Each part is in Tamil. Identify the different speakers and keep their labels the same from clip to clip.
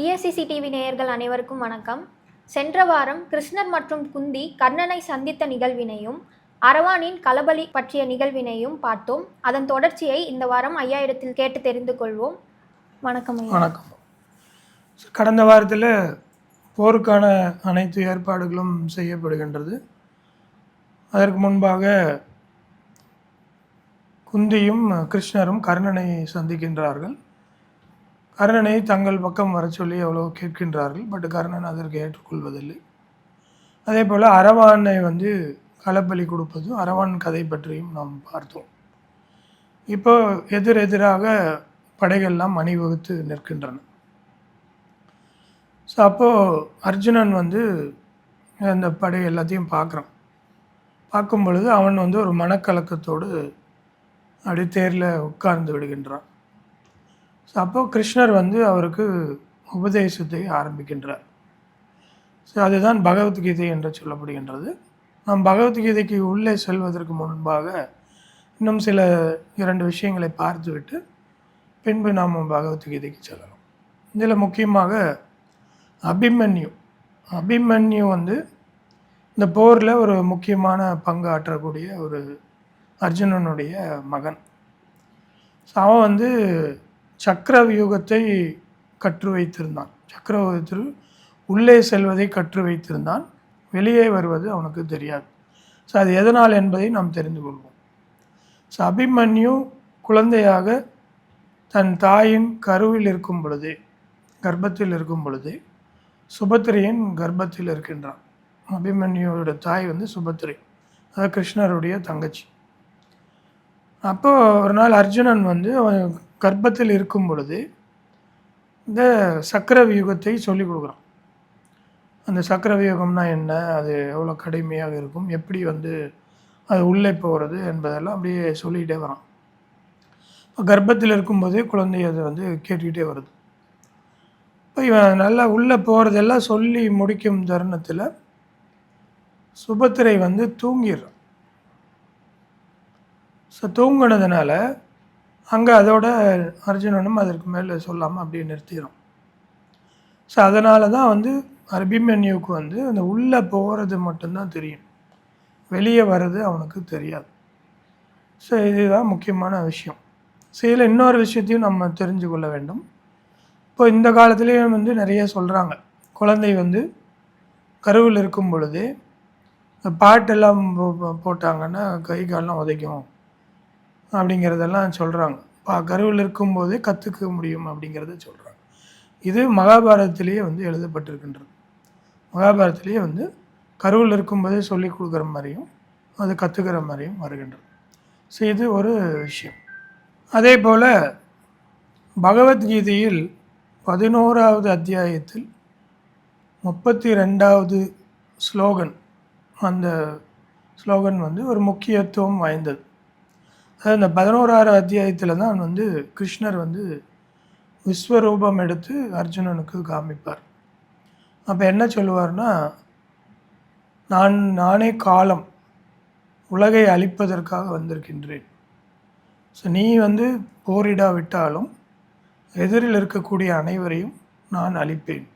Speaker 1: இஎஸ்சிசி டிவி நேயர்கள் அனைவருக்கும் வணக்கம். சென்ற வாரம் கிருஷ்ணர் மற்றும் குந்தி கர்ணனை சந்தித்த நிகழ்வினையும் அரவானின் களபலி பற்றிய நிகழ்வினையும் பார்த்தோம். அதன் தொடர்ச்சியை இந்த வாரம் ஐயா இடத்தில் கேட்டு தெரிந்து கொள்வோம். வணக்கம் ஐயா.
Speaker 2: வணக்கம். கடந்த வாரத்தில் போருக்கான அனைத்து ஏற்பாடுகளும் செய்யப்படுகின்றது. அதற்கு முன்பாக குந்தியும் கிருஷ்ணரும் கர்ணனை சந்திக்கின்றார்கள். கர்ணனை தங்கள் பக்கம் வர சொல்லி எவ்வளோ கேட்கின்றார்கள். பட் கர்ணன் அதற்கு ஏற்றுக்கொள்வதில்லை. அதே போல் அரவானை களப்பலி கொடுப்பதும் அரவான் கதை பற்றியும் நாம் பார்த்தோம். இப்போ எதிரெதிராக படைகள்லாம் அணிவகுத்து நிற்கின்றன. ஸோ அப்போது அர்ஜுனன் அந்த படை எல்லாத்தையும் பார்க்குறான். பார்க்கும் பொழுது அவன் ஒரு மனக்கலக்கத்தோடு அப்படி தேரில் உட்கார்ந்து விடுகின்றான். ஸோ அப்போது கிருஷ்ணர் அவருக்கு உபதேசத்தை ஆரம்பிக்கின்றார். ஸோ அதுதான் பகவத்கீதை என்று சொல்லப்படுகின்றது. நாம் பகவத்கீதைக்கு உள்ளே செல்வதற்கு முன்பாக இன்னும் சில 2 விஷயங்களை பார்த்துவிட்டு பின்பு நாம் பகவத்கீதைக்கு செல்லலாம். இதில் முக்கியமாக அபிமன்யு இந்த போரில் ஒரு முக்கியமான பங்கு ஆற்றக்கூடிய ஒரு அர்ஜுனனுடைய மகன். ஸோ அவன் சக்கர வியூகத்தை கற்று வைத்திருந்தான். சக்கரவியூகத்தில் உள்ளே செல்வதை கற்று வைத்திருந்தான். வெளியே வருவது அவனுக்கு தெரியாது. ஸோ அது எதனால் என்பதை நாம் தெரிந்து கொள்வோம். ஸோ அபிமன்யு குழந்தையாக தன் தாயின் கருவில் இருக்கும் பொழுதே, கர்ப்பத்தில் இருக்கும் பொழுதே சுபத்திரையின் கர்ப்பத்தில் இருக்கின்றான். அபிமன்யுவோட தாய் சுபத்திரை, அதாவது கிருஷ்ணருடைய தங்கச்சி. அப்போது ஒரு நாள் அர்ஜுனன் அவன் கர்ப்பத்தில் இருக்கும் பொழுது இந்த சக்கர வியூகத்தை சொல்லிக் கொடுக்குறான். அந்த சக்கர வியூகம்னா என்ன, அது எவ்வளோ கடுமையாக இருக்கும், எப்படி அது உள்ளே போகிறது என்பதெல்லாம் அப்படியே சொல்லிக்கிட்டே வரான். கர்ப்பத்தில் இருக்கும்போதே குழந்தை அதை கேட்டுக்கிட்டே வருது. இப்போ இவன் நல்லா உள்ளே போகிறதெல்லாம் சொல்லி முடிக்கும் தருணத்தில் சுபத்திரை தூங்கிடுறான். ஸோ தூங்கினதுனால அங்கே அதோட அர்ஜுனனும் அதற்கு மேலே சொல்லாமல் அப்படியே நிறுத்திடும். ஸோ அதனால தான் அபிமன்யுவுக்கு அந்த உள்ளே போகிறது மட்டும்தான் தெரியும், வெளியே வர்றது அவனுக்கு தெரியாது. ஸோ இதுதான் முக்கியமான விஷயம். ஸோ இதில் இன்னொரு விஷயத்தையும் நம்ம தெரிஞ்சு கொள்ள வேண்டும். இப்போ இந்த காலத்துலேயும் நிறைய சொல்கிறாங்க, குழந்தை கருவில் இருக்கும் பொழுதே பாட்டெல்லாம் போட்டாங்கன்னா கை காலெலாம் உதைக்கும் அப்படிங்கிறதெல்லாம் சொல்கிறாங்க. கருவில் இருக்கும்போதே கற்றுக்க முடியும் அப்படிங்கிறத சொல்கிறாங்க. இது மகாபாரதத்திலேயே எழுதப்பட்டிருக்கின்றது. மகாபாரதத்திலேயே கருவில் இருக்கும்போதே சொல்லி கொடுக்குற மாதிரியும் அது கற்றுக்கிற மாதிரியும் வருகின்றது. ஸோ இது ஒரு விஷயம். அதே போல் பகவத்கீதையில் 11வது அத்தியாயத்தில் 32வது ஸ்லோகன், அந்த ஸ்லோகன் ஒரு முக்கியத்துவம் வாய்ந்தது. அதாவது இந்த 11வது அத்தியாயத்தில் தான் கிருஷ்ணர் விஸ்வரூபம் எடுத்து அர்ஜுனனுக்கு காமிப்பார். அப்போ என்ன சொல்லுவார்னா, நானே காலம், உலகை அழிப்பதற்காக வந்திருக்கின்றேன். ஸோ நீ போரிடாவிட்டாலும் எதிரில் இருக்கக்கூடிய அனைவரையும் நான் அழிப்பேன்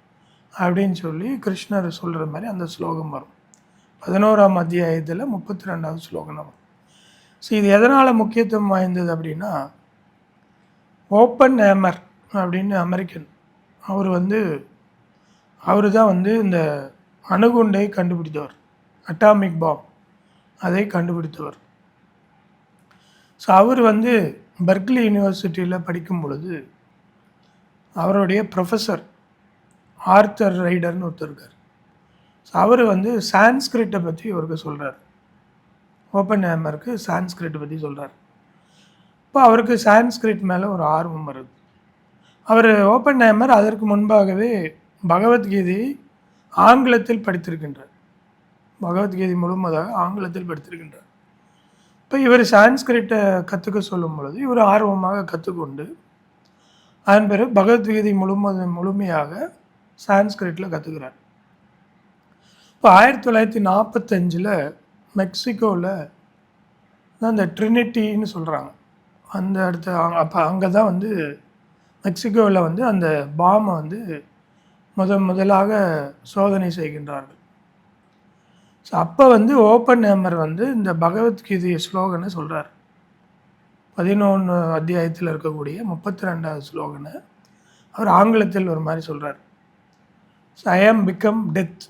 Speaker 2: அப்படின்னு சொல்லி கிருஷ்ணர் சொல்கிற மாதிரி அந்த ஸ்லோகம் வரும். 11ஆம் அத்தியாயத்தில் 32வது ஸ்லோகம் வரும். ஸோ இது எதனால் முக்கியத்துவம் வாய்ந்தது அப்படின்னா, ஓப்பன் ஹேமர் அப்படின்னு அமெரிக்கன், அவர் தான் இந்த அணுகுண்டை கண்டுபிடித்தவர், அட்டாமிக் பாம் அதை கண்டுபிடித்தவர். ஸோ அவர் பெர்க்லி யூனிவர்சிட்டியில் படிக்கும் பொழுது அவருடைய ப்ரொஃபஸர் ஆர்த்தர் ரைடர்னு ஒருத்தர் இருக்கார். ஸோ அவர் சான்ஸ்கிரிட்டை பற்றி அவருக்கு சொல்கிறார். ஓப்பன் ஹேமருக்கு சான்ஸ்கிரிட்டை பற்றி சொல்கிறார். இப்போ அவருக்கு சான்ஸ்கிரிட் மேலே ஒரு ஆர்வம் வருது. அவர் ஓப்பன் ஹேமர் அதற்கு முன்பாகவே பகவத்கீதையை ஆங்கிலத்தில் படித்திருக்கின்றார். பகவத்கீதை முழுவதாக ஆங்கிலத்தில் படித்திருக்கின்றார். இப்போ இவர் சான்ஸ்கிரிட்டை கற்றுக்க சொல்லும் பொழுது இவர் ஆர்வமாக கற்றுக்கொண்டு அதன் பிறகு பகவத்கீதை முழுமையாக சான்ஸ்கிரிட்டில் கற்றுக்கிறார். இப்போ 1945 மெக்சிகோவில் அந்த ட்ரினிட்டின்னு சொல்கிறாங்க. அந்த இடத்த அப்போ அங்கே தான் மெக்சிகோவில் அந்த பாமை முதலாக சோதனை செய்கின்றார்கள். ஸோ அப்போ வந்து ஓப்பன்ஹேமர் வந்து இந்த பகவத்கீதை ஸ்லோகனை சொல்கிறார். 11 அத்தியாயத்தில் இருக்கக்கூடிய 32வது ஸ்லோகனை அவர் ஆங்கிலத்தில் ஒரு மாதிரி சொல்கிறார். So I am become death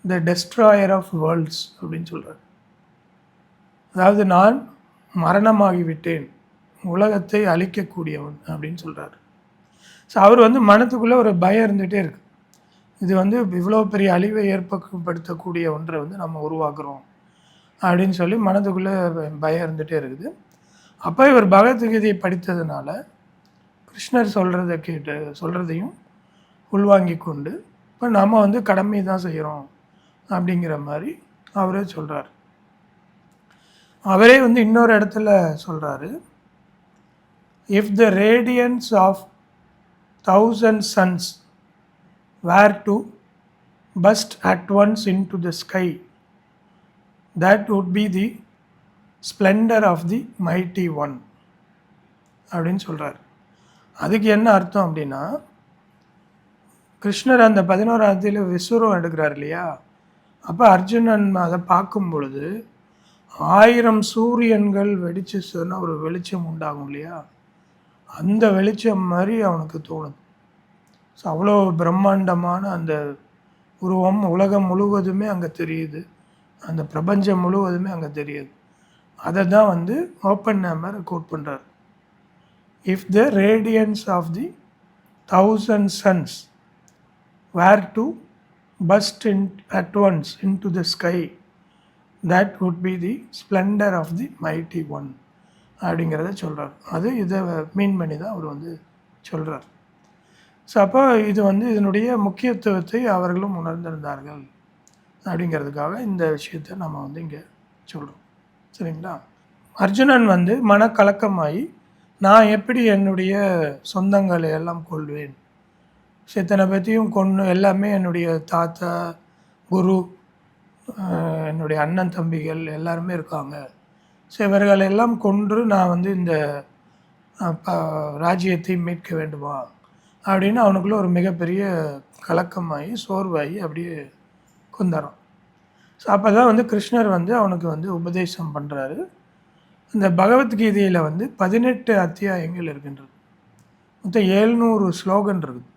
Speaker 2: the destroyer of worlds அப்படின்னு சொல்கிறார். அதாவது நான் மரணமாகிவிட்டேன், உலகத்தை அழிக்கக்கூடியவன் அப்படின்னு சொல்கிறார். ஸோ அவர் வந்து மனத்துக்குள்ளே ஒரு பயம் இருந்துகிட்டே இருக்கு. இது வந்து இவ்வளோ பெரிய அழிவை ஏற்படுத்தக்கூடிய ஒன்றை வந்து நம்ம உருவாக்குறோம் அப்படின்னு சொல்லி மனதுக்குள்ளே பயம் இருந்துகிட்டே இருக்குது. அப்போ இவர் பகவத்கீதையை படித்ததுனால கிருஷ்ணர் சொல்கிறதையும் உள்வாங்கி கொண்டு இப்போ நம்ம வந்து கடமை தான் செய்கிறோம் அப்படிங்கிற மாதிரி அவரே சொல்கிறார். அவரே வந்து இன்னொரு இடத்துல சொல்கிறாரு, if the radiance of 1000 suns were to burst at once into the sky, that would be the splendor of the mighty one அப்படின்னு சொல்கிறார். அதுக்கு என்ன அர்த்தம் அப்படின்னா, கிருஷ்ணர் அந்த 11ஆம் விஸ்வரூபம் எடுக்கிறார் இல்லையா, அப்போ அர்ஜுனன் அதை பார்க்கும் பொழுது 1000 சூரியன்கள் வெடிச்சு சொன்னால் ஒரு வெளிச்சம் உண்டாகும் இல்லையா, அந்த வெளிச்சம் மாதிரி அவனுக்கு தோணுது. ஸோ அவ்வளோ பிரம்மாண்டமான அந்த உருவம் உலகம் முழுவதுமே அங்கே தெரியுது, அந்த பிரபஞ்சம் முழுவதுமே அங்கே தெரியுது. அதை தான் வந்து ஓப்பன்ஹேமர் கோட் பண்ணுறார். If the radiance of the 1000 suns were to burst in at once into the sky, that would be the splendor of the mighty one அப்படிங்கிறத சொல்கிறார். அது இதை மீன் பண்ணி தான் அவர் வந்து சொல்கிறார். ஸோ அப்போ இது வந்து இதனுடைய முக்கியத்துவத்தை அவர்களும் உணர்ந்திருந்தார்கள் அப்படிங்கிறதுக்காக இந்த விஷயத்தை நம்ம வந்து இங்கே சொல்கிறோம். சரிங்களா? அர்ஜுனன் வந்து மனக்கலக்கமாகி நான் எப்படி என்னுடைய சொந்தங்களை எல்லாம் கொள்வேன், இத்தனை பற்றியும் கொண்டு எல்லாமே என்னுடைய தாத்தா, குரு, என்னுடைய அண்ணன் தம்பிகள் எல்லாருமே இருக்காங்க. ஸோ இவர்கள் எல்லாம் கொன்று நான் வந்து இந்த ராஜ்யத்தை மீட்க வேண்டுமா அப்படின்னு அவனுக்குள்ளே ஒரு மிகப்பெரிய கலக்கமாகி சோர்வாகி அப்படியே கொண்டாரான். ஸோ அப்போ தான் வந்து கிருஷ்ணர் வந்து அவனுக்கு வந்து உபதேசம் பண்ணுறாரு. இந்த பகவத்கீதையில் வந்து 18 அத்தியாயங்கள் இருக்கின்றது. மொத்தம் 700 ஸ்லோகன் இருக்குது.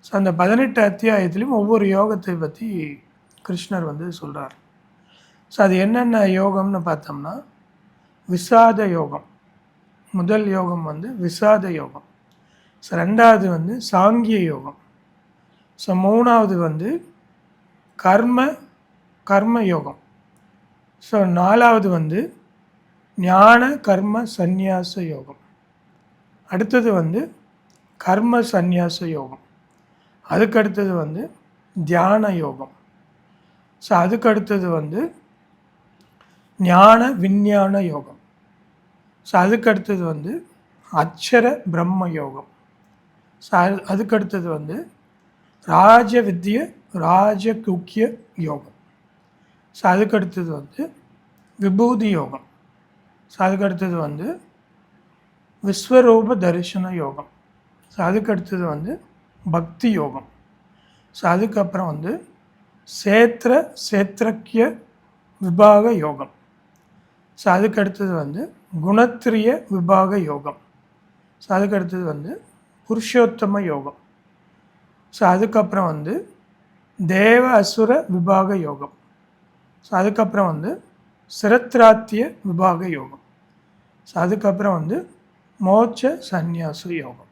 Speaker 2: ஸோ அந்த 18 அத்தியாயத்துலேயும் ஒவ்வொரு யோகத்தை பற்றி கிருஷ்ணர் வந்து சொல்கிறார். ஸோ அது என்னென்ன யோகம்னு பார்த்தோம்னா, விசாத யோகம், முதல் யோகம் வந்து விசாத யோகம். ஸோ 2வது வந்து சாங்கிய யோகம். ஸோ 3வது வந்து கர்ம யோகம். ஸோ 4வது வந்து ஞான கர்ம சந்நியாச யோகம். அடுத்தது வந்து கர்ம சந்நியாச யோகம். அதுக்கடுத்தது வந்து தியான யோகம். ஸோ அதுக்கடுத்தது வந்து ஞான விஞ்ஞான யோகம். ஸோ அதுக்கடுத்தது வந்து அக்ஷர பிரம்ம யோகம். ஸோ அதுக்கடுத்தது வந்து ராஜ வித்ய ராஜகுக்கிய யோகம். ஸோ அதுக்கடுத்தது வந்து விபூதி யோகம். ஸோ அதுக்கடுத்தது வந்து விஸ்வரூப தரிசன யோகம். ஸோ அதுக்கடுத்தது வந்து பக்தி யோகம். ஸோ அதுக்கப்புறம் வந்து சேத்திரக்கிய விபாக யோகம். ஸோ அதுக்கடுத்தது வந்து குணத்திரிய விபாக யோகம். ஸோ அதுக்கடுத்தது வந்து புருஷோத்தம யோகம். ஸோ அதுக்கப்புறம் வந்து தேவ அசுர விபாக யோகம். ஸோ அதுக்கப்புறம் வந்து சிரத்ராத்திய விபாக யோகம். ஸோ அதுக்கப்புறம் வந்து மோட்ச சந்நியாச யோகம்.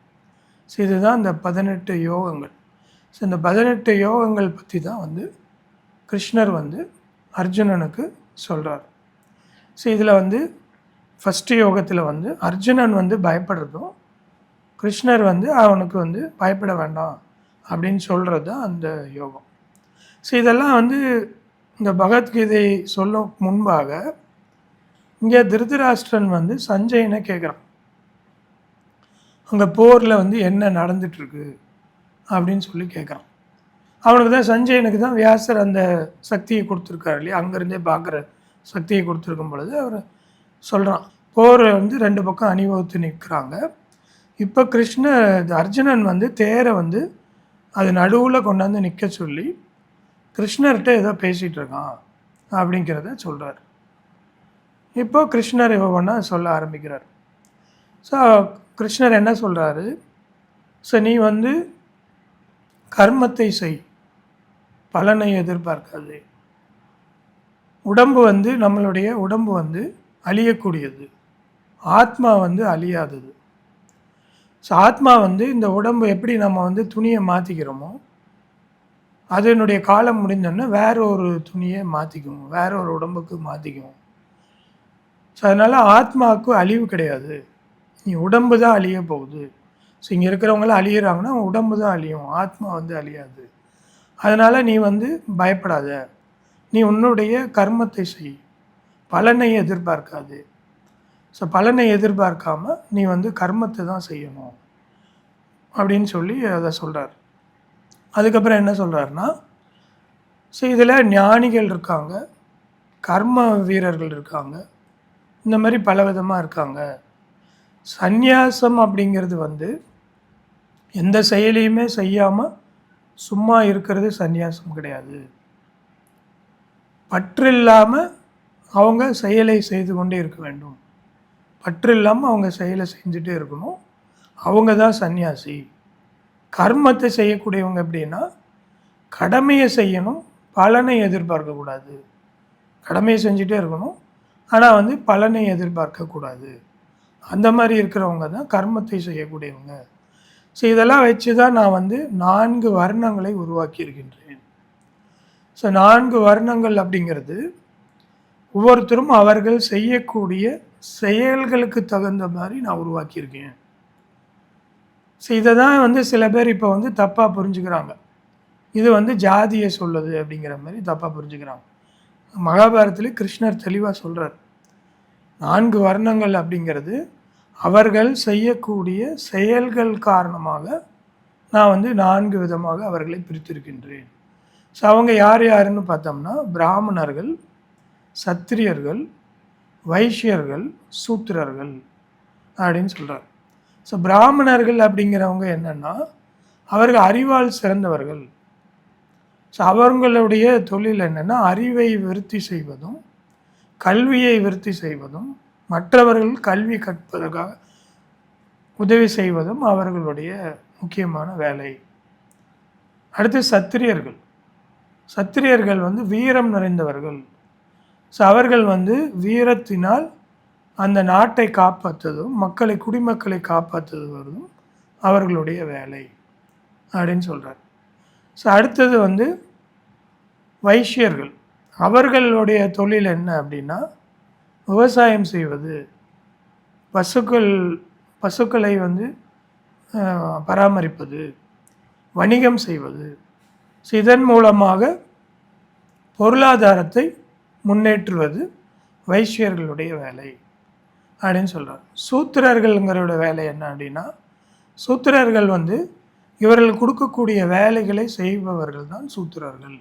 Speaker 2: ஸோ இதுதான் இந்த 18 யோகங்கள். ஸோ இந்த 18 யோகங்கள் பற்றி தான் வந்து கிருஷ்ணர் வந்து அர்ஜுனனுக்கு சொல்கிறார். ஸோ இதில் வந்து ஃபஸ்ட்டு யோகத்தில் வந்து அர்ஜுனன் வந்து பயப்படுறதும் கிருஷ்ணர் வந்து அவனுக்கு வந்து பயப்பட வேண்டாம் அப்படின்னு சொல்கிறது தான் அந்த யோகம். ஸோ இதெல்லாம் வந்து இந்த பகவத்கீதை சொல்லும் முன்பாக இங்கே திருதராஷ்டிரன் வந்து சஞ்சயனை கேட்குறான், அங்கே போரில் வந்து என்ன நடந்துகிட்ருக்கு அப்படின்னு சொல்லி கேட்குறான். அவனுக்கு தான் சஞ்சயனுக்கு தான் வியாசர் அந்த சக்தியை கொடுத்துருக்காரு இல்லையா, அங்கேருந்தே பார்க்குற சக்தியை கொடுத்துருக்கும் பொழுது அவர் சொல்கிறான், போர் வந்து 2 பக்கம் அணிவகுத்து நிற்கிறாங்க. இப்போ அர்ஜுனன் வந்து தேரை வந்து அது நடுவில் கொண்டாந்து நிற்க சொல்லி கிருஷ்ணர்கிட்ட ஏதோ பேசிகிட்டு இருக்கான் அப்படிங்கிறத சொல்கிறார். இப்போ கிருஷ்ணர் ஒவ்வொன்றா சொல்ல ஆரம்பிக்கிறார். ஸோ கிருஷ்ணர் என்ன சொல்கிறாரு, ஸோ நீ வந்து கர்மத்தை செய், பலனை எதிர்பார்க்காதே. உடம்பு வந்து நம்மளுடைய உடம்பு வந்து அழியக்கூடியது, ஆத்மா வந்து அழியாதது. ஸோ ஆத்மா வந்து இந்த உடம்பு எப்படி நம்ம வந்து துணியை மாற்றிக்கிறோமோ அதனுடைய காலம் முடிஞ்சோன்னா வேற ஒரு துணியை மாற்றிக்குவோம், வேற ஒரு உடம்புக்கு மாற்றிக்குவோம். ஸோ அதனால் ஆத்மாவுக்கு அழிவு கிடையாது, நீ உடம்பு தான் அழிய போகுது. ஸோ இங்கே இருக்கிறவங்களாம் அழியிறாங்கன்னா உடம்பு தான் அழியும், ஆத்மா வந்து அழியாது. அதனால் நீ வந்து பயப்படாத, நீ உன்னுடைய கர்மத்தை செய், பலனை எதிர்பார்க்காது. ஸோ பலனை எதிர்பார்க்காம நீ வந்து கர்மத்தை தான் செய்யணும் அப்படின்னு சொல்லி அதை சொல்கிறார். அதுக்கப்புறம் என்ன சொல்கிறாருன்னா, ஸோ இதில் ஞானிகள் இருக்காங்க, கர்ம வீரர்கள் இருக்காங்க, இந்த மாதிரி பல விதமாக இருக்காங்க. சந்நியாசம் அப்படிங்கிறது வந்து எந்த செயலையுமே செய்யாமல் சும்மா இருக்கிறது சந்நியாசம் கிடையாது. பற்று இல்லாமல் அவங்க செயலை செய்து கொண்டே இருக்க வேண்டும், பற்று இல்லாமல் அவங்க செயலை செஞ்சுட்டே இருக்கணும், அவங்க தான் சந்நியாசி. கர்மத்தை செய்யக்கூடியவங்க எப்படின்னா, கடமையை செய்யணும், பலனை எதிர்பார்க்கக்கூடாது. கடமையை செஞ்சுட்டே இருக்கணும், ஆனால் வந்து பலனை எதிர்பார்க்கக்கூடாது. அந்த மாதிரி இருக்கிறவங்க தான் கர்மத்தை செய்யக்கூடியவங்க. ஸோ இதெல்லாம் வச்சு தான் நான் வந்து 4 வர்ணங்களை உருவாக்கி இருக்கின்றேன். ஸோ 4 வர்ணங்கள் அப்படிங்கிறது ஒவ்வொருத்தரும் அவர்கள் செய்யக்கூடிய செயல்களுக்கு தகுந்த மாதிரி நான் உருவாக்கியிருக்கேன். ஸோ இதை தான் வந்து சில பேர் இப்போ வந்து தப்பாக புரிஞ்சுக்கிறாங்க, இது வந்து ஜாதியை சொல்லுது அப்படிங்கிற மாதிரி தப்பாக புரிஞ்சுக்கிறாங்க. மகாபாரதத்தில் கிருஷ்ணர் தெளிவாக சொல்கிறார், 4 வர்ணங்கள் அப்படிங்கிறது அவர்கள் செய்யக்கூடிய செயல்கள் காரணமாக நான் வந்து 4 விதமாக அவர்களை பிரித்திருக்கின்றேன். ஸோ அவங்க யார் யாருன்னு பார்த்தோம்னா, பிராமணர்கள், சத்திரியர்கள், வைஷ்யர்கள், சூத்திரர்கள் அப்படின்னு சொல்கிறார். ஸோ பிராமணர்கள் அப்படிங்கிறவங்க என்னென்னா, அவர்கள் அறிவால் சிறந்தவர்கள். ஸோ அவங்களுடைய தொழில் என்னென்னா, அறிவை விருத்தி செய்வதும் கல்வியை விருத்தி செய்வதும் மற்றவர்கள் கல்வி கற்பதற்காக உதவி செய்வதும் அவர்களுடைய முக்கியமான வேலை. அடுத்து சத்திரியர்கள். சத்திரியர்கள் வந்து வீரம் நிறைந்தவர்கள். ஸோ அவர்கள் வந்து வீரத்தினால் அந்த நாட்டை காப்பாற்றுவதும் மக்களை குடிமக்களை காப்பாற்றுவதும் அவர்களுடைய வேலை அப்படின்னு சொல்கிறார். ஸோ அடுத்தது வந்து வைஷ்யர்கள். அவர்களுடைய தொழில் என்ன அப்படின்னா, விவசாயம் செய்வது, பசுக்களை வந்து பராமரிப்பது, வணிகம் செய்வது. ஸோ இதன் மூலமாக பொருளாதாரத்தை முன்னேற்றுவது வைஷ்யர்களுடைய வேலை அப்படின்னு சொல்கிறார். சூத்திரர்கள்ங்கிறோட வேலை என்ன அப்படின்னா, சூத்திரர்கள் வந்து இவர்கள் கொடுக்கக்கூடிய வேலைகளை செய்பவர்கள் தான் சூத்திரர்கள்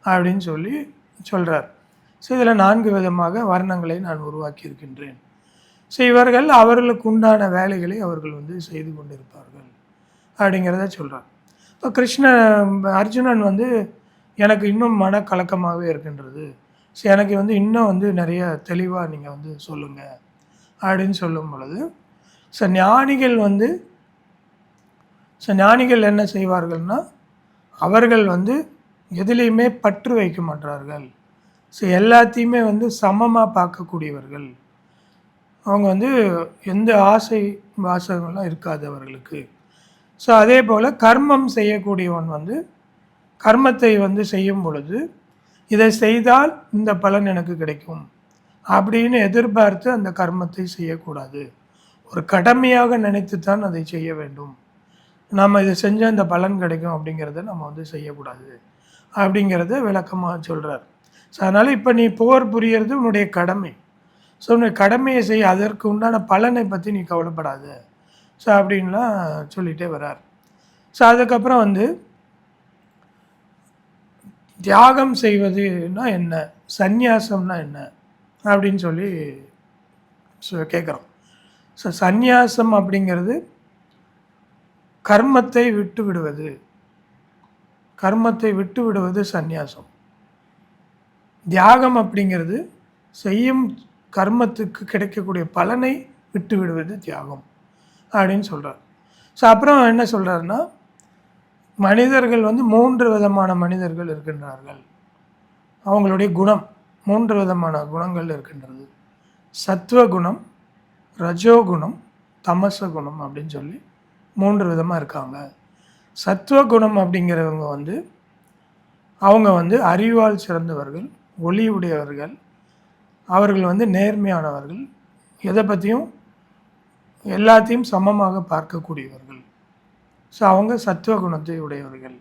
Speaker 2: அப்படின்னு சொல்லி சொல்கிறார். ஸோ இதில் 4 விதமாக வர்ணங்களை நான் உருவாக்கி இருக்கின்றேன். ஸோ இவர்கள் அவர்களுக்கு உண்டான வேலைகளை அவர்கள் வந்து செய்து கொண்டிருப்பார்கள் அப்படிங்கிறத சொல்கிறார். இப்போ அர்ஜுனன் வந்து எனக்கு இன்னும் மனக்கலக்கமாகவே இருக்கின்றது, ஸோ எனக்கு வந்து இன்னும் வந்து நிறைய தெளிவாக நீங்கள் வந்து சொல்லுங்கள் அப்படின்னு சொல்லும் பொழுது, ஸோ ஞானிகள் என்ன செய்வார்கள்னா, அவர்கள் வந்து எதுலேயுமே பற்று வைக்க மாட்டார்கள். ஸோ எல்லாத்தையுமே வந்து சமமாக பார்க்கக்கூடியவர்கள். அவங்க வந்து எந்த ஆசை வாசகங்கள்லாம் இருக்காது அவர்களுக்கு. ஸோ அதே போல் கர்மம் செய்யக்கூடியவன் வந்து கர்மத்தை வந்து செய்யும் பொழுது, இதை செய்தால் இந்த பலன் எனக்கு கிடைக்கும் அப்படின்னு எதிர்பார்த்து அந்த கர்மத்தை செய்யக்கூடாது. ஒரு கடமையாக நினைத்து தான் அதை செய்ய வேண்டும். நம்ம இதை செஞ்சால் இந்த பலன் கிடைக்கும் அப்படிங்கிறத நம்ம வந்து செய்யக்கூடாது அப்படிங்கிறத விளக்கமாக சொல்கிறார். ஸோ அதனால் இப்போ நீ போர் புரியறது உன்னுடைய கடமை. ஸோ உன்னுடைய கடமையை செய்ய, அதற்கு உண்டான பலனை பற்றி நீ கவலைப்படாத. ஸோ அப்படின்லாம் சொல்லிகிட்டே வரார். ஸோ அதுக்கப்புறம் வந்து தியாகம் செய்வதுன்னா என்ன, சந்நியாசம்னா என்ன அப்படின்னு சொல்லி கேட்குறோம். ஸோ சந்நியாசம் அப்படிங்கிறது கர்மத்தை விட்டு விடுவது, கர்மத்தை விட்டு விடுவது சந்நியாசம். தியாகம் அப்படிங்கிறது செய்யும் கர்மத்துக்கு கிடைக்கக்கூடிய பலனை விட்டு விடுவது தியாகம் அப்படின்னு சொல்கிறார். ஸோ அப்புறம் என்ன சொல்கிறாருன்னா, மனிதர்கள் வந்து 3 விதமான மனிதர்கள் இருக்கின்றார்கள். அவங்களுடைய குணம் 3 விதமான குணங்கள் இருக்கின்றது. சத்வகுணம், ரஜோகுணம், தமச குணம் அப்படின்னு சொல்லி 3 விதமாக இருக்காங்க. சத்வகுணம் அப்படிங்கிறவங்க வந்து அவங்க வந்து அறிவால் சிறந்தவர்கள், ஒளி உடையவர்கள், அவர்கள் வந்து நேர்மையானவர்கள், எதை பற்றியும் எல்லாத்தையும் சமமாக பார்க்கக்கூடியவர்கள். ஸோ அவங்க சத்துவகுணத்தை உடையவர்கள்.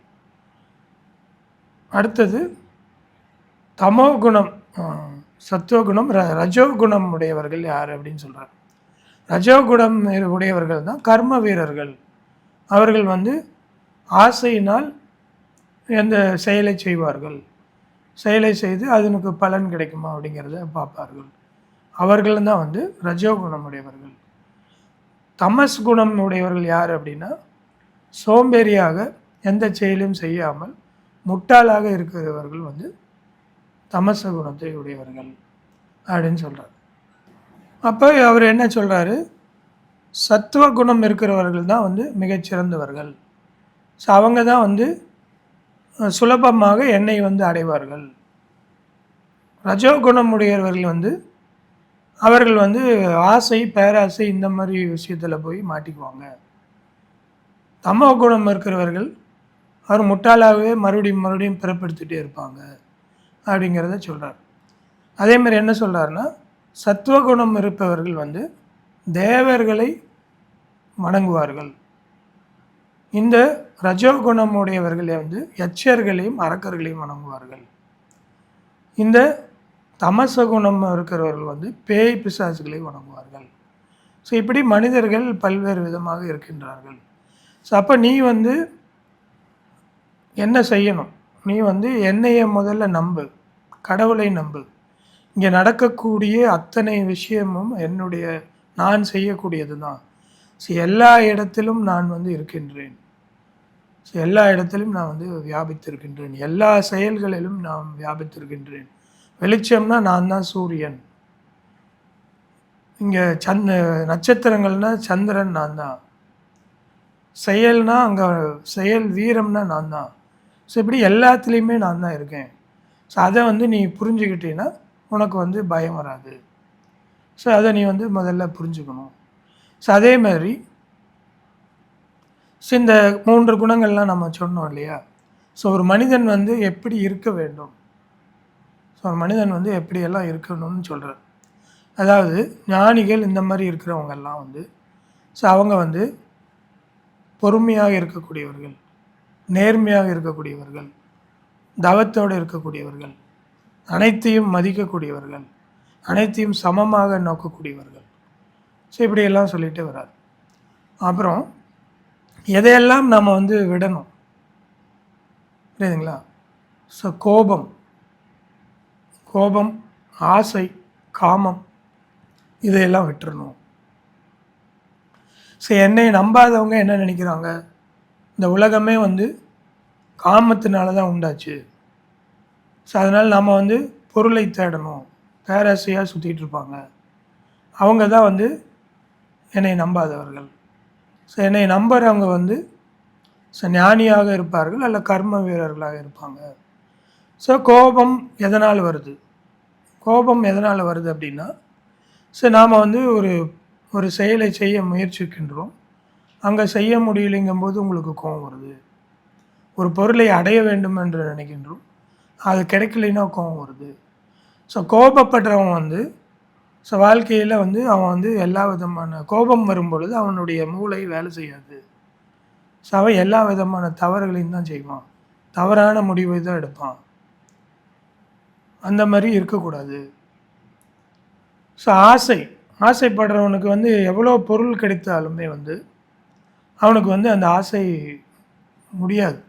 Speaker 2: அடுத்தது தமோகுணம், சத்துவகுணம், ரஜோகுணம் உடையவர்கள் யார் அப்படின்னு சொல்கிறார். ரஜோகுணம் உடையவர்கள் தான் கர்ம வீரர்கள். அவர்கள் வந்து ஆசையினால் எந்த செயலை செய்வார்கள், செயலை செய்து அதனுக்கு பலன் கிடைக்குமா அப்படிங்கிறத பார்ப்பார்கள். அவர்கள் தான் வந்து ரஜோகுணம் உடையவர்கள். தமஸ் குணம் உடையவர்கள் யார் அப்படின்னா, சோம்பேறியாக எந்த செயலையும் செய்யாமல் முட்டாளாக இருக்கிறவர்கள் வந்து தமச குணத்தை உடையவர்கள் அப்படின்னு சொல்கிறார். அப்போ அவர் என்ன சொல்கிறாரு, சத்துவ குணம் இருக்கிறவர்கள் தான் வந்து மிகச்சிறந்தவர்கள். ஸோ அவங்க தான் வந்து சுலபமாக என்னை வந்து அடைவார்கள். ரஜோகுணம் உடையவர்கள் வந்து அவர்கள் வந்து ஆசை, பேராசை இந்த மாதிரி விஷயத்தில் போய் மாட்டிக்குவாங்க. தமோ குணம் இருக்கிறவர்கள் அவர் முட்டாளாகவே மறுபடியும் பிறப்படுத்திகிட்டே இருப்பாங்க அப்படிங்கிறத சொல்கிறார். அதே மாதிரி என்ன சொல்கிறாருன்னா, சத்துவகுணம் இருப்பவர்கள் வந்து தேவர்களை வணங்குவார்கள். இந்த ரஜோகுணம் உடையவர்களை வந்து யட்சர்களையும் அரக்கர்களையும் வணங்குவார்கள். இந்த தமச குணம் இருக்கிறவர்கள் வந்து பேய் பிசாசுகளை வணங்குவார்கள். ஸோ இப்படி மனிதர்கள் பல்வேறு விதமாக இருக்கின்றார்கள். ஸோ அப்போ நீ வந்து என்ன செய்யணும், நீ வந்து என்னைய முதல்ல நம்பு, கடவுளை நம்பு. இங்கே நடக்கக்கூடிய அத்தனை விஷயமும் நான் செய்யக்கூடியது தான். ஸோ எல்லா இடத்திலும் நான் வந்து இருக்கின்றேன். ஸோ எல்லா இடத்திலும் நான் வந்து வியாபித்திருக்கின்றேன். எல்லா செயல்களிலும் நான் வியாபித்திருக்கின்றேன். வெளிச்சம்னா நான் தான் சூரியன். இங்கே நட்சத்திரங்கள்னா சந்திரன் நான் தான். செயல்னா அங்கே செயல் வீரம்னா நான் தான். ஸோ இப்படி எல்லாத்துலேயுமே நான் தான் இருக்கேன். ஸோ அதை வந்து நீ புரிஞ்சுக்கிட்டீன்னா உனக்கு வந்து பயம் வராது. ஸோ அதை நீ வந்து முதல்ல புரிஞ்சுக்கணும். ஸோ அதே மாதிரி ஸோ இந்த 3 குணங்கள்லாம் நம்ம சொன்னோம் இல்லையா. ஸோ ஒரு மனிதன் வந்து எப்படி இருக்க வேண்டும், ஸோ ஒரு மனிதன் வந்து எப்படியெல்லாம் இருக்கணும்னு சொல்கிறார். அதாவது ஞானிகள் இந்த மாதிரி இருக்கிறவங்கெல்லாம் வந்து ஸோ அவங்க வந்து பொறுமையாக இருக்கக்கூடியவர்கள், நேர்மையாக இருக்கக்கூடியவர்கள், தவத்தோடு இருக்கக்கூடியவர்கள், அனைத்தையும் மதிக்கக்கூடியவர்கள், அனைத்தையும் சமமாக நோக்கக்கூடியவர்கள். ஸோ இப்படியெல்லாம் சொல்லிட்டு வர்றார். அப்புறம் எதையெல்லாம் நம்ம வந்து விடணும் புரியுதுங்களா. ஸோ கோபம், ஆசை, காமம் இதையெல்லாம் விட்டுறணும். ஸோ என்னை நம்பாதவங்க என்ன நினைக்கிறாங்க, இந்த உலகமே வந்து காமத்தினால தான் உண்டாச்சு. ஸோ அதனால் நம்ம வந்து பொருளை தேடணும், பேராசையாக சுற்றிட்டு இருப்பாங்க. அவங்க தான் வந்து என்னை நம்பாதவர்கள். ஸோ என்னை நம்புகிறவங்க வந்து ஸோ ஞானியாக இருப்பார்கள், அல்ல கர்ம வீரர்களாக இருப்பாங்க. ஸோ கோபம் எதனால் வருது அப்படின்னா, ஸோ நாம் வந்து ஒரு செயலை செய்ய முயற்சிக்கின்றோம், அங்கே செய்ய முடியலைங்கும்போது உங்களுக்கு கோபம் வருது. ஒரு பொருளை அடைய வேண்டும் என்று நினைக்கின்றோம், அது கிடைக்கலைன்னா கோபம் வருது. ஸோ கோபப்படுறவன் வந்து ஸோ வாழ்க்கையில் வந்து அவன் வந்து எல்லா விதமான கோபம் வரும்பொழுது அவனுடைய மூளை வேலை செய்யாது. ஸோ அவன் எல்லா விதமான தவறுகளையும் தான் செய்வான், தவறான முடிவை தான் எடுப்பான். அந்த மாதிரி இருக்கக்கூடாது. ஸோ ஆசைப்படுறவனுக்கு வந்து எவ்வளோ பொருள் கிடைத்தாலுமே வந்து அவனுக்கு வந்து அந்த ஆசை முடியாது.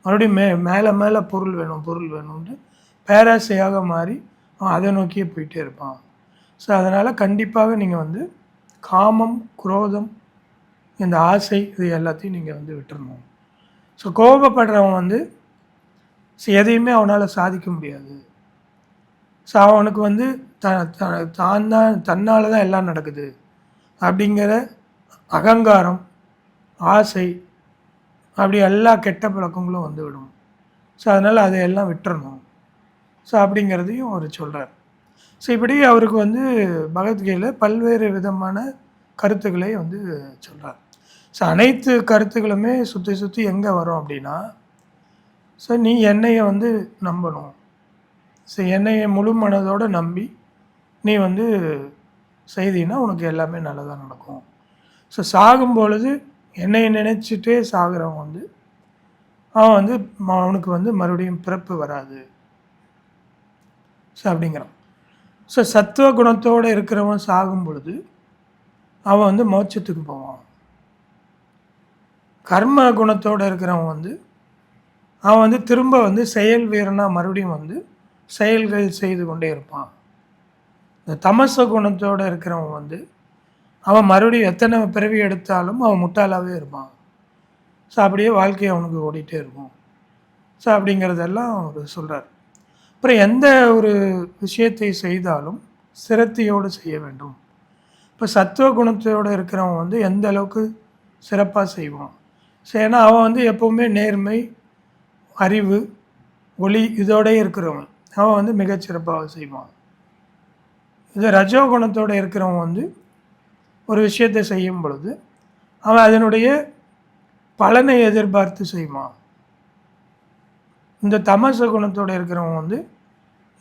Speaker 2: மறுபடியும் மேலே பொருள் வேணும்னு பேராசையாக மாறி அவன் அதை நோக்கியே போயிட்டே இருப்பான். ஸோ அதனால் கண்டிப்பாக நீங்கள் வந்து காமம், குரோதம், இந்த ஆசை இது எல்லாத்தையும் நீங்கள் வந்து விட்டுறணும். ஸோ கோபப்படுறவன் வந்து ஸோ எதையுமே அவனால் சாதிக்க முடியாது. ஸோ அவனுக்கு வந்து தன்னால் தான் எல்லாம் நடக்குது அப்படிங்கிற அகங்காரம், ஆசை, அப்படி எல்லா கெட்ட பழக்கங்களும் வந்து விடும். ஸோ அதனால் அதையெல்லாம் விட்டுறணும். ஸோ அப்படிங்கிறதையும் அவர் சொல்கிறார். ஸோ இப்படி அவருக்கு வந்து பகவத்கீதையில் பல்வேறு விதமான கருத்துக்களை வந்து சொல்கிறார். ஸோ அனைத்து கருத்துக்களுமே சுற்றி எங்கே வரும் அப்படின்னா, ஸோ நீ என்னையை வந்து நம்பணும். ஸோ என்னையை முழு மனதோடு நம்பி நீ வந்து செய்தீன்னா உனக்கு எல்லாமே நல்லதாக நடக்கும். ஸோ சாகும் பொழுது என்னையை நினச்சிட்டே சாகிறவன் வந்து அவன் வந்து அவனுக்கு வந்து மறுபடியும் பிறப்பு வராது. ஸோ அப்படிங்கிறான். ஸோ சத்துவ குணத்தோடு இருக்கிறவன் சாகும் பொழுது அவன் வந்து மோட்சத்துக்கு போவான். கர்ம குணத்தோடு இருக்கிறவன் வந்து அவன் வந்து திரும்ப வந்து செயல் வீரனாக மறுபடியும் வந்து செயல்கள் செய்து கொண்டே இருப்பான். இந்த தமச குணத்தோடு இருக்கிறவன் வந்து அவன் மறுபடியும் எத்தனை பிறவி எடுத்தாலும் அவன் முட்டாளாகவே இருப்பான். ஸோ அப்படியே வாழ்க்கை அவனுக்கு ஓடிட்டே இருக்கும். ஸோ அப்படிங்கிறதெல்லாம் அவர் சொல்கிறார். அப்புறம் எந்த ஒரு விஷயத்தை செய்தாலும் சிரத்தையோடு செய்ய வேண்டும். இப்போ சத்துவ குணத்தோடு இருக்கிறவன் வந்து எந்த அளவுக்கு சிறப்பாக செய்வான். ஸோ ஏன்னா அவன் வந்து எப்போவுமே நேர்மை, அறிவு, ஒளி இதோடே இருக்கிறவன் அவன் வந்து மிகச்சிறப்பாக செய்வான். இது ரஜோகுணத்தோடு இருக்கிறவன் வந்து ஒரு விஷயத்தை செய்யும் பொழுது அவன் அதனுடைய பலனை எதிர்பார்த்து செய்வான். இந்த தமச குணத்தோடு இருக்கிறவன் வந்து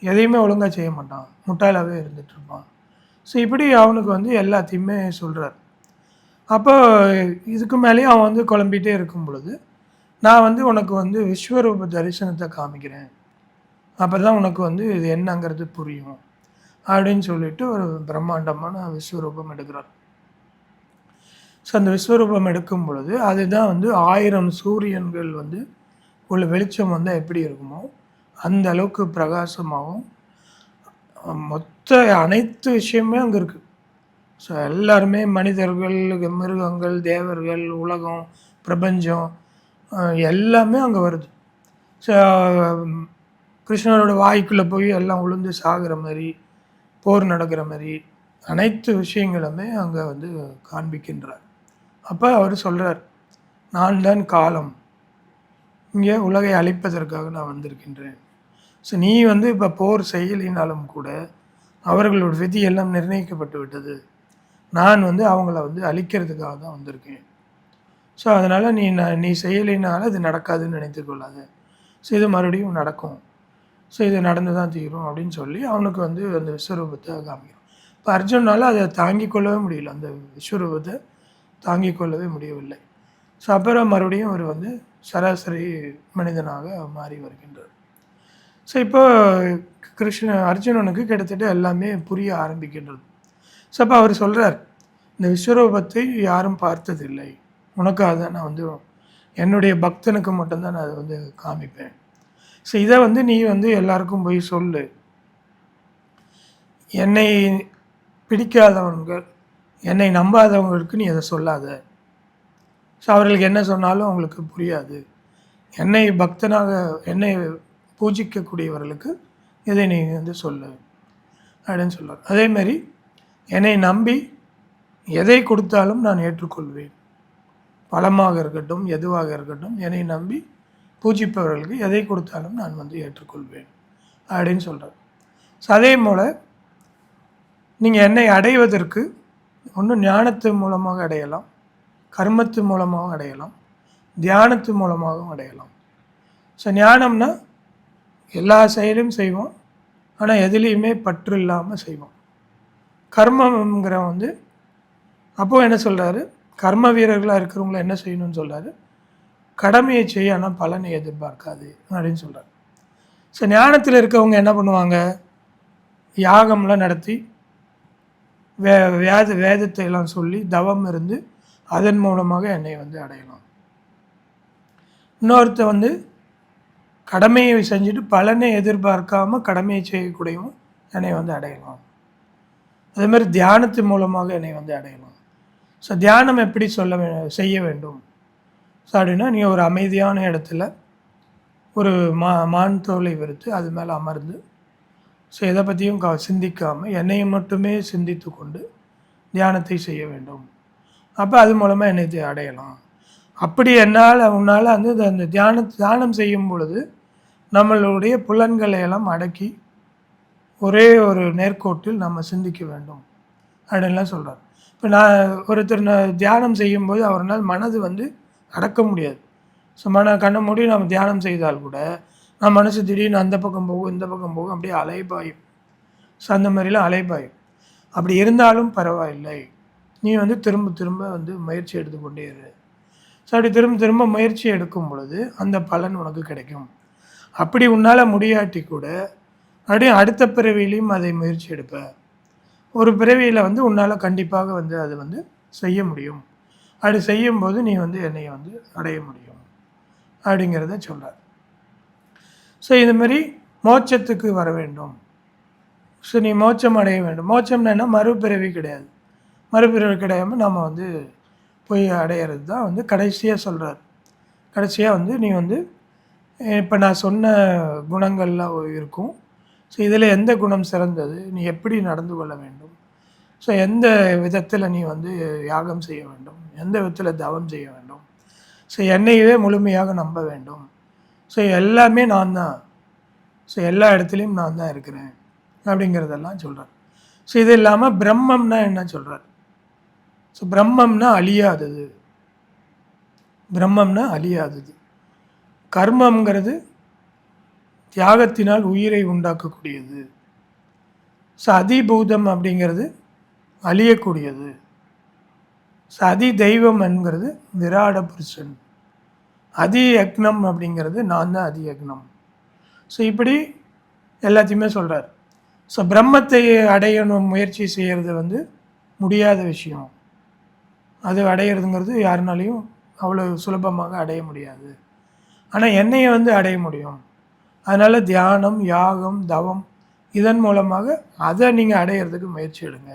Speaker 2: எதையுமே ஒழுங்காக செய்ய மாட்டான், முட்டாளாகவே இருந்துகிட்ருப்பான். ஸோ இப்படி அவனுக்கு வந்து எல்லாத்தையுமே சொல்கிறார். அப்போ இதுக்கு மேலேயும் அவன் வந்து குழம்பிகிட்டே இருக்கும் பொழுது நான் வந்து உனக்கு வந்து விஸ்வரூப தரிசனத்தை காமிக்கிறேன், அப்போ தான் உனக்கு வந்து இது என்னங்கிறது புரியும் அப்படின்னு சொல்லிட்டு ஒரு பிரம்மாண்டமான விஸ்வரூபம் எடுக்கிறார். ஸோ அந்த விஸ்வரூபம் எடுக்கும் பொழுது அதுதான் வந்து 1000 சூரியன்கள் வந்து உள்ள வெளிச்சம் வந்தால் எப்படி இருக்குமோ அந்த அளவுக்கு பிரகாசமாகவும் மொத்த அனைத்து விஷயமே அங்கே இருக்குது. ஸோ எல்லாருமே மனிதர்கள், மிருகங்கள், தேவர்கள், உலகம், பிரபஞ்சம் எல்லாமே அங்கே வருது. ஸோ கிருஷ்ணரோட வாய்க்குள்ளே போய் எல்லாம் உளுந்து சாகிற மாதிரி, போர் நடக்கிற மாதிரி அனைத்து விஷயங்களுமே அங்கே வந்து காண்பிக்கின்றார். அப்போ அவர் சொல்கிறார், நான் தான் காலம், இங்கே உலகை அழிப்பதற்காக நான் வந்திருக்கின்றேன். ஸோ நீ வந்து இப்போ போர் செய்யலினாலும் கூட அவர்களோட விதி எல்லாம் நிர்ணயிக்கப்பட்டு விட்டது. நான் வந்து அவங்கள வந்து அழிக்கிறதுக்காக தான் வந்திருக்கேன். ஸோ அதனால் நீ செய்யலினால இது நடக்காதுன்னு நினைத்துக்கொள்ளாது. ஸோ இது மறுபடியும் நடக்கும். ஸோ இது நடந்து தான் தீரும் அப்படின்னு சொல்லி அவனுக்கு வந்து அந்த விஸ்வரூபத்தை காமிக்கும். இப்போ அர்ஜுனால் அதை தாங்கிக் கொள்ளவே முடியல, அந்த விஸ்வரூபத்தை தாங்கிக் கொள்ளவே முடியவில்லை. ஸோ அப்புறம் மறுபடியும் அவர் வந்து சராசரி மனிதனாக மாறி வருகின்றார். ஸோ இப்போ அர்ஜுனனுக்கு கிட்டத்தட்ட எல்லாமே புரிய ஆரம்பிக்கின்றது. ஸோ அப்போ அவர் சொல்கிறார், இந்த விஸ்வரூபத்தை யாரும் பார்த்ததில்லை, உனக்காக தான் நான் வந்து என்னுடைய பக்தனுக்கு மட்டும்தான் நான் அதை வந்து காமிப்பேன். ஸோ இதை வந்து நீ வந்து எல்லாருக்கும் போய் சொல்லு. என்னை பிடிக்காதவர்கள், என்னை நம்பாதவங்களுக்கு நீ அதை சொல்லாத. ஸோ அவர்களுக்கு என்ன சொன்னாலும் அவங்களுக்கு புரியாது. என்னை பக்தனாக என்னை பூஜிக்கக்கூடியவர்களுக்கு இதை நீ வந்து சொல்லு அப்படின்னு சொல்கிறார். அதேமாரி என்னை நம்பி எதை கொடுத்தாலும் நான் ஏற்றுக்கொள்வேன். பழமாக இருக்கட்டும், எதுவாக இருக்கட்டும், என்னை நம்பி பூஜிப்பவர்களுக்கு எதை கொடுத்தாலும் நான் வந்து ஏற்றுக்கொள்வேன் அப்படின்னு சொல்கிறார். ஸோ அதே போல் நீங்கள் என்னை அடைவதற்கு ஒன்று ஞானத்து மூலமாக அடையலாம், கர்மத்து மூலமாகவும் அடையலாம், தியானத்து மூலமாகவும் அடையலாம். ஸோ ஞானம்னா எல்லா செயலையும் செய்வோம், ஆனால் எதுலேயுமே பற்று இல்லாமல் செய்வோம். கர்மங்கிற வந்து அப்போது என்ன சொல்கிறாரு, கர்ம வீரர்களாக இருக்கிறவங்கள என்ன செய்யணும்னு சொல்கிறாரு, கடமையை செய்ய ஆனால் பலனை எதிர்பார்க்காது அப்படின்னு சொல்கிறார். ஸோ ஞானத்தில் இருக்கவங்க என்ன பண்ணுவாங்க, யாகம்லாம் நடத்தி வேதத்தை எல்லாம் சொல்லி தவம் இருந்து அதன் மூலமாக என்னை வந்து அடையலாம். இன்னொருத்த வந்து கடமையை செஞ்சுட்டு பலனை எதிர்பார்க்காம கடமையை செய்யக்கூடியவன் என்னை வந்து அடையலாம். அதே மாதிரி தியானத்து மூலமாக என்னை வந்து அடையலாம். ஸோ தியானம் எப்படி செய்ய வேண்டும்? ஸோ அப்படின்னா நீ ஒரு அமைதியான இடத்துல ஒரு மான் தோலை விரித்து அது மேலே அமர்ந்து, ஸோ எதை பற்றியும் சிந்திக்காமல் என்னையை மட்டுமே சிந்தித்து கொண்டு தியானத்தை செய்ய வேண்டும். அப்போ அது மூலமாக என்னை அடையலாம். அப்படி உன்னால் வந்து அந்த தியானம் செய்யும் பொழுது நம்மளுடைய புலன்களை எல்லாம் அடக்கி ஒரே ஒரு நேர்கோட்டில் நம்ம சிந்திக்க வேண்டும் அப்படின்லாம் சொல்கிறார். இப்போ ஒருத்தர் தியானம் செய்யும்போது அவரால் மனது வந்து அடக்க முடியாது. ஸோ கண்ணை மூடி நம்ம தியானம் செய்தால் கூட நம்ம மனசு திடீர்னு அந்த பக்கம் போகும், இந்த பக்கம் போகும், அப்படியே அலைபாயும். ஸோ அந்த மாதிரிலாம் அலைபாயும். அப்படி இருந்தாலும் பரவாயில்லை, நீ வந்து திரும்ப திரும்ப வந்து முயற்சி எடுத்துக்கொண்டே இரு. ஸோ அப்படி திரும்ப திரும்ப முயற்சி எடுக்கும் பொழுது அந்த பலன் உனக்கு கிடைக்கும். அப்படி உன்னால் முடியாட்டி கூட அப்படியே அடுத்த பிறவிலையும் அதை முயற்சி எடுப்ப. ஒரு பிறவியில் வந்து உன்னால் கண்டிப்பாக வந்து அதை வந்து செய்ய முடியும். அப்படி செய்யும்போது நீ வந்து என்னை வந்து அடைய முடியும் அப்படிங்கிறத சொல்கிறார். ஸோ இது மாதிரி மோட்சத்துக்கு வர வேண்டும். ஸோ நீ மோட்சம் அடைய வேண்டும். மோட்சம்னா என்ன? மறுபிறவி கிடையாது. மறுபிறவி கிடையாமல் நம்ம வந்து போய் அடையிறது தான் வந்து கடைசியாக சொல்கிறார். கடைசியாக வந்து நீ வந்து இப்போ நான் சொன்ன குணங்கள்லாம் இருக்கும். ஸோ இதில் எந்த குணம் சிறந்தது, நீ எப்படி நடந்து கொள்ள வேண்டும், ஸோ எந்த விதத்தில் நீ வந்து யாகம் செய்ய வேண்டும், எந்த விதத்தில் தவம் செய்ய வேண்டும், ஸோ என்னையவே முழுமையாக நம்ப வேண்டும், ஸோ எல்லாமே நான் தான், ஸோ எல்லா இடத்துலையும் நான் தான் இருக்கிறேன் அப்படிங்கிறதெல்லாம் சொல்கிறார். ஸோ இது இல்லாமல் பிரம்மம்னா என்ன சொல்கிறார்? ஸோ பிரம்மம்னா அழியாதது. பிரம்மம்னா அழியாதது. கர்மங்கிறது தியாகத்தினால் உயிரை உண்டாக்கக்கூடியது. ஸோ அதிபூதம் அப்படிங்கிறது அழியக்கூடியது. ஸோ அதி தெய்வம் என்கிறது விராட புருஷன். அதி யக்னம் அப்படிங்கிறது நான் தான் அதி யக்னம். ஸோ இப்படி எல்லாத்தையுமே சொல்கிறார். ஸோ பிரம்மத்தை அடையணும் முயற்சி செய்கிறது வந்து முடியாத விஷயம். அது அடையிறதுங்கிறது யாருனாலையும் அவ்வளோ சுலபமாக அடைய முடியாது. ஆனால் என்னையை வந்து அடைய முடியும். அதனால் தியானம், யாகம், தவம் இதன் மூலமாக அதை நீங்கள் அடையிறதுக்கு முயற்சி எடுங்க.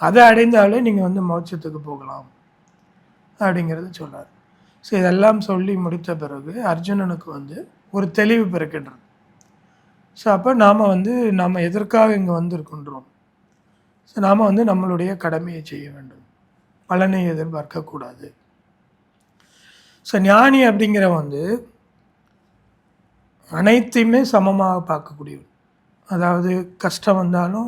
Speaker 2: அதை அடைந்தாலே நீங்கள் வந்து மோட்சத்துக்கு போகலாம் அப்படிங்கிறது சொல்கிறார். ஸோ இதெல்லாம் சொல்லி முடித்த பிறகு அர்ஜுனனுக்கு வந்து ஒரு தெளிவு பிறக்கின்றது. ஸோ அப்போ நாம் எதற்காக இங்கே வந்திருக்கின்றோம்? ஸோ நாம் வந்து நம்மளுடைய கடமையை செய்ய வேண்டும், பலனை எதிர்பார்க்கக்கூடாது. ஸோ ஞானி அப்படிங்கிற வந்து அனைத்தையுமே சமமாக பார்க்கக்கூடியவன். அதாவது கஷ்டம் வந்தாலும்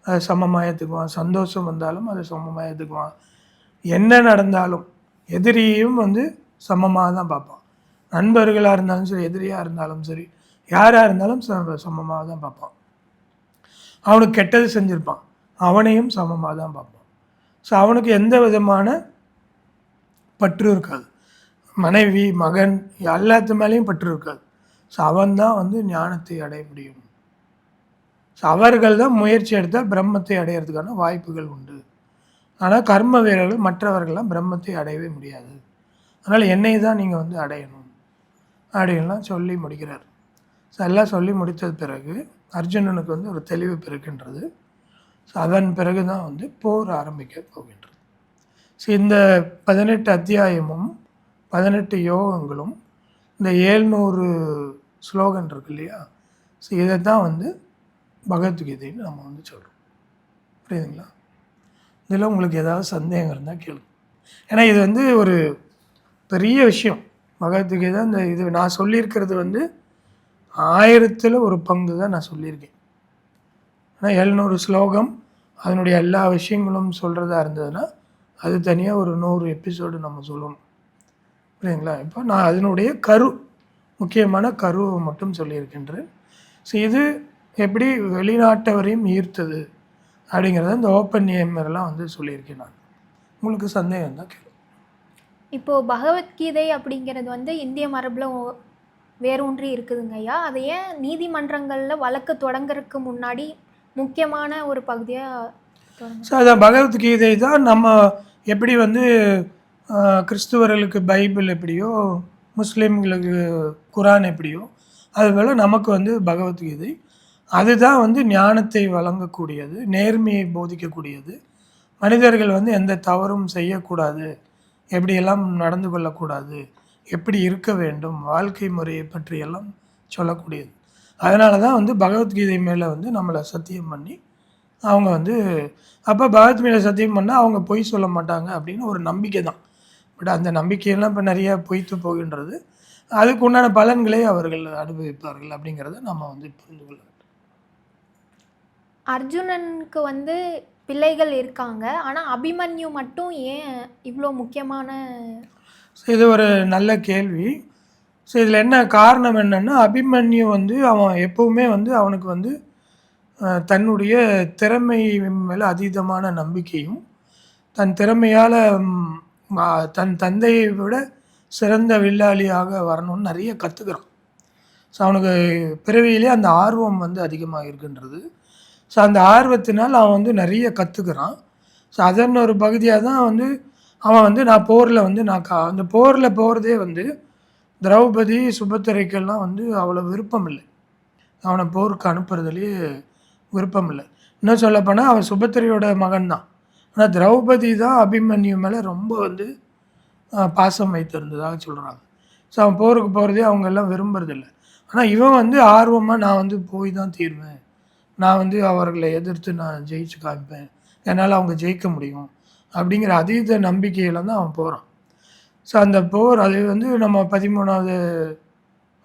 Speaker 2: அதை சமமாக ஏற்றுக்குவான், சந்தோஷம் வந்தாலும் அதை சமமாக ஏற்றுக்குவான், என்ன நடந்தாலும் எதிரியையும் வந்து சமமாக தான் பார்ப்பான். நண்பர்களாக இருந்தாலும் சரி, எதிரியாக இருந்தாலும் சரி, யாராக இருந்தாலும் சமமாக தான் பார்ப்பான். அவனுக்கு கெட்டது செஞ்சுருப்பான், அவனையும் சமமாக தான் பார்ப்பான். ஸோ அவனுக்கு எந்த விதமான பற்று இருக்காது. மனைவி, மகன் எல்லாத்து மேலேயும் பற்று இருக்காது. ஸோ அவன்தான் வந்து ஞானத்தை அடைய முடியும். ஸோ அவர்கள் தான் முயற்சி எடுத்தால் பிரம்மத்தை அடையிறதுக்கான வாய்ப்புகள் உண்டு. ஆனால் கர்ம வீரர்கள் மற்றவர்கள்லாம் பிரம்மத்தை அடையவே முடியாது. அதனால் என்னை தான் நீங்கள் வந்து அடையணும் அப்படின்லாம் சொல்லி முடிக்கிறார். ஸோ எல்லாம் சொல்லி முடித்தது பிறகு அர்ஜுனனுக்கு வந்து ஒரு தெளிவு பிறக்கின்றது. ஸோ அதன் பிறகு தான் வந்து போர் ஆரம்பிக்க போகின்றது. ஸோ இந்த 18 அத்தியாயமும் 18 யோகங்களும் இந்த 700 ஸ்லோகன் இருக்கு இல்லையா, ஸோ இதை தான் வந்து பகவத்கீதைன்னு நம்ம வந்து சொல்கிறோம். புரியுதுங்களா? இதில் உங்களுக்கு ஏதாவது சந்தேகம் இருந்தால் கேளுங்க. ஏன்னா இது வந்து ஒரு பெரிய விஷயம். பகவத்கீதை இது நான் சொல்லியிருக்கிறது வந்து 1000ல் ஒரு பங்கு தான் நான் சொல்லியிருக்கேன். ஆனால் 700 ஸ்லோகம் அதனுடைய எல்லா விஷயங்களும் சொல்கிறதா இருந்ததுன்னா அது தனியாக ஒரு 100 எபிசோடு நம்ம சொல்லணும். புரியுதுங்களா? இப்போ நான் அதனுடைய முக்கியமான கருவை மட்டும் சொல்லியிருக்கின்றேன். ஸோ இது எப்படி வெளிநாட்டவரையும் ஈர்த்தது அப்படிங்கிறத இந்த ஓப்பன் ஏஎம்ஆர்லாம் வந்து சொல்லியிருக்கேன் நான். உங்களுக்கு சந்தேகம் தான் கேளு.
Speaker 1: இப்போது பகவத்கீதை அப்படிங்கிறது வந்து இந்திய மரபில் வேரூன்றி இருக்குதுங்க ஐயா. அதை ஏன் நீதிமன்றங்களில் வழக்கு தொடங்குறதுக்கு முன்னாடி முக்கியமான ஒரு பகுதியாக?
Speaker 2: ஸோ அதான் பகவத்கீதை தான் நம்ம எப்படி வந்து கிறிஸ்துவர்களுக்கு பைபிள் எப்படியோ, முஸ்லீம்களுக்கு குரான் எப்படியோ, அதுபோல் நமக்கு வந்து பகவத்கீதை அதுதான் வந்து ஞானத்தை வழங்கக்கூடியது, நேர்மையை போதிக்கக்கூடியது, மனிதர்கள் வந்து எந்த தவறும் செய்யக்கூடாது, எப்படியெல்லாம் நடந்து கொள்ளக்கூடாது எப்படி இருக்க வேண்டும், வாழ்க்கை முறையை பற்றியெல்லாம் சொல்லக்கூடியது. அதனால தான் வந்து பகவத்கீதை மேலே வந்து நம்மளை சத்தியம் பண்ணி அவங்க வந்து அப்போ பகவத் மேலே சத்தியம் பண்ணால் அவங்க பொய் சொல்ல மாட்டாங்க அப்படின்னு ஒரு நம்பிக்கை தான். பட் அந்த நம்பிக்கையெல்லாம் இப்போ நிறைய பொய்த்து போகின்றது. அதுக்கு உண்டான பலன்களை அவர்கள் அனுபவிப்பார்கள் அப்படிங்கிறத நம்ம வந்து புரிந்து கொள்ள வேண்டும்.
Speaker 1: அர்ஜுனனுக்கு வந்து பிள்ளைகள் இருக்காங்க, ஆனால் அபிமன்யு மட்டும் ஏன் இவ்வளோ முக்கியமான?
Speaker 2: ஸோ இது ஒரு நல்ல கேள்வி. ஸோ இதில் என்ன காரணம் என்னென்னா, அபிமன்யு வந்து அவன் எப்போவுமே வந்து அவனுக்கு வந்து தன்னுடைய திறமை மேலே அதீதமான நம்பிக்கையும், தன் திறமையால் தன் தந்தையை விட சிறந்த வில்லாளியாக வரணும்னு நிறைய கற்றுக்கிறான். ஸோ அவனுக்கு பிறவியிலே அந்த ஆர்வம் வந்து அதிகமாக இருக்கின்றது. ஸோ அந்த ஆர்வத்தினால் அவன் வந்து நிறைய கற்றுக்கிறான். ஸோ அதன் ஒரு பகுதியாக தான் வந்து அவன் வந்து நான் போரில் வந்து அந்த போரில் போகிறதே வந்து திரௌபதி சுபத்திரைக்கெல்லாம் வந்து அவ்வளோ விருப்பம் இல்லை. அவனை போருக்கு அனுப்புறதுலேயே விருப்பம் இல்லை. இன்னும் சொல்லப்போனால் அவன் சுபத்திரையோட மகன் தான். ஆனால் திரௌபதி தான் அபிமன்யு மேலே ரொம்ப வந்து பாசம் வைத்திருந்ததாக சொல்கிறாங்க. ஸோ அவன் போருக்கு போகிறதே அவங்க எல்லாம் விரும்புறதில்லை. ஆனால் இவன் வந்து ஆர்வமாக நான் வந்து போய் தான் தீர்வேன், நான் வந்து அவர்களை எதிர்த்து நான் ஜெயிச்சு காமிப்பேன், என்னால் அவங்க ஜெயிக்க முடியும் அப்படிங்கிற அதீத நம்பிக்கையில் தான் அவன் போகிறான். ஸோ அந்த போர் அது வந்து நம்ம 13வது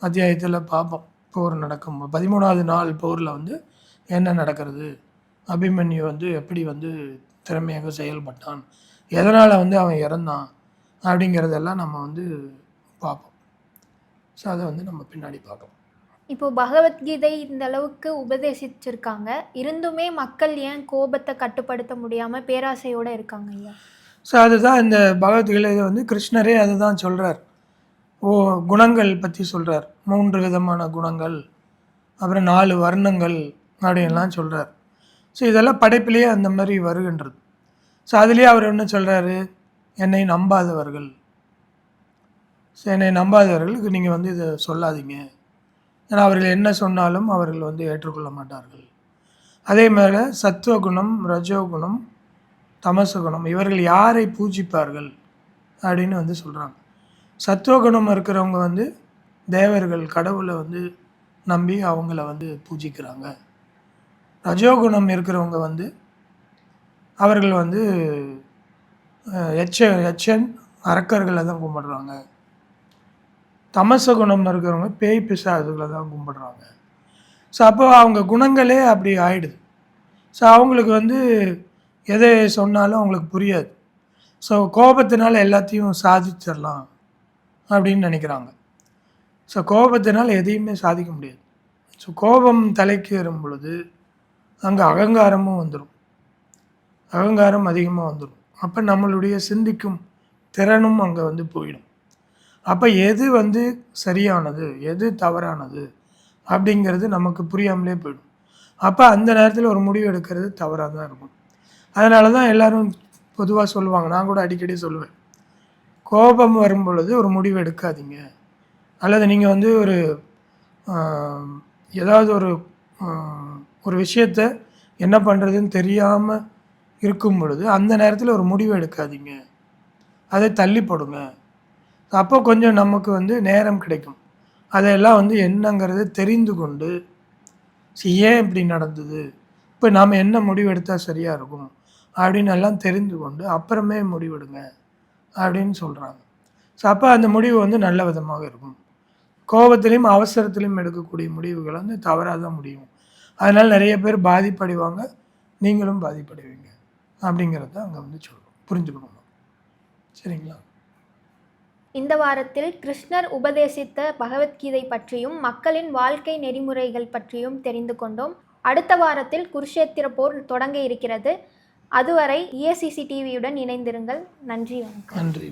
Speaker 2: அத்தியாயத்தில் பார்ப்போம். போர் நடக்கும் 13வது நாள் போரில் வந்து என்ன நடக்கிறது, அபிமன்யு வந்து எப்படி வந்து திறமையாக செயல்பட்டான், எதனால் வந்து அவன் இறந்தான் அப்படிங்கிறதெல்லாம் நம்ம வந்து பார்ப்போம். ஸோ அதை வந்து நம்ம பின்னாடி பார்க்கலாம்.
Speaker 1: இப்போ பகவத்கீதை இந்த அளவுக்கு உபதேசிச்சிருக்காங்க, இருந்துமே மக்கள் ஏன் கோபத்தை கட்டுப்படுத்த முடியாமல் பேராசையோடு இருக்காங்க ஐயா?
Speaker 2: ஸோ அதுதான் இந்த பகவத்கீதை வந்து கிருஷ்ணரே அதுதான் சொல்கிறார். குணங்கள் பற்றி சொல்கிறார். 3 விதமான குணங்கள், அப்புறம் 4 வர்ணங்கள் அப்படின்லாம் சொல்கிறார். ஸோ இதெல்லாம் படைப்பிலேயே அந்த மாதிரி வருகின்றது. ஸோ அதுலேயே அவர் என்ன சொல்கிறாரு, என்னை நம்பாதவர்கள், ஸோ என்னை நம்பாதவர்களுக்கு நீங்கள் வந்து இதை சொல்லாதீங்க, ஏன்னா அவர்கள் என்ன சொன்னாலும் அவர்கள் வந்து ஏற்றுக்கொள்ள மாட்டார்கள். அதே மாதிரி சத்துவகுணம், ரஜோகுணம், தமசகுணம் இவர்கள் யாரை பூஜிப்பார்கள் அப்படின்னு வந்து சொல்கிறாங்க. சத்துவகுணம் இருக்கிறவங்க வந்து தேவர்கள், கடவுளை வந்து நம்பி அவங்கள வந்து பூஜிக்கிறாங்க. ரஜோகுணம் இருக்கிறவங்க வந்து அவர்கள் வந்து எச்சன் அரக்கர்களை தான் கும்பிடுறாங்க. தமசகுணம் இருக்கிறவங்க பேய் பிசாசுகளை தான் கும்பிடுறாங்க. ஸோ அப்போ அவங்க குணங்களே அப்படி ஆயிடுது. ஸோ அவங்களுக்கு வந்து எதை சொன்னாலும் அவங்களுக்கு புரியாது. ஸோ கோபத்தினால் எல்லாத்தையும் சாதிச்சிடலாம் அப்படின்னு நினைக்கிறாங்க. ஸோ கோபத்தினால் எதையுமே சாதிக்க முடியாது. ஸோ கோபம் தலைக்கு ஏறும் பொழுது அங்கே அகங்காரமும் வந்துடும், அகங்காரம் அதிகமாக வந்துடும். அப்போ நம்மளுடைய சிந்திக்கும் திறனும் அங்கே வந்து போயிடும். அப்போ எது வந்து சரியானது, எது தவறானது அப்படிங்கிறது நமக்கு புரியாமலே போயிடும். அப்போ அந்த நேரத்தில் ஒரு முடிவு எடுக்கிறது தவறாக தான் இருக்கும். அதனால தான் எல்லோரும் பொதுவாக சொல்லுவாங்க, நான் கூட அடிக்கடி சொல்லுவேன், கோபம் வரும் பொழுது ஒரு முடிவு எடுக்காதீங்க, அல்லது நீங்கள் வந்து ஒரு ஏதாவது ஒரு விஷயத்தை என்ன பண்ணுறதுன்னு தெரியாமல் இருக்கும் பொழுது அந்த நேரத்தில் ஒரு முடிவு எடுக்காதீங்க, அதை தள்ளி போடுங்க. அப்போ கொஞ்சம் நமக்கு வந்து நேரம் கிடைக்கும், அதையெல்லாம் வந்து என்னங்கிறத தெரிந்து கொண்டு ஏன் இப்படி நடந்தது, இப்போ நாம் என்ன முடிவு எடுத்தால் சரியாக இருக்கும் அப்படின்னு எல்லாம் தெரிந்து கொண்டு அப்புறமே முடிவெடுங்க அப்படின்னு சொல்கிறாங்க. ஸோ அப்போ அந்த முடிவு வந்து நல்ல விதமாக இருக்கும். கோபத்திலையும் அவசரத்திலையும் எடுக்கக்கூடிய முடிவுகள் வந்து தவறாக தான் முடியும். அதனால் நிறைய பேர் பாதிப்படைவாங்க, நீங்களும் பாதிப்படைவீங்க அப்படிங்கிறத அங்கே வந்து சொல்கிறோம், புரிஞ்சுக்கணும். சரிங்களா?
Speaker 1: இந்த வாரத்தில் கிருஷ்ணர் உபதேசித்த பகவத்கீதை பற்றியும் மக்களின் வாழ்க்கை நெறிமுறைகள் பற்றியும் தெரிந்து கொண்டோம். அடுத்த வாரத்தில் குருஷேத்திர போர் தொடங்க இருக்கிறது. அதுவரை ESCC டிவியுடன் இணைந்திருங்கள். நன்றி, வணக்கம்.
Speaker 2: நன்றி.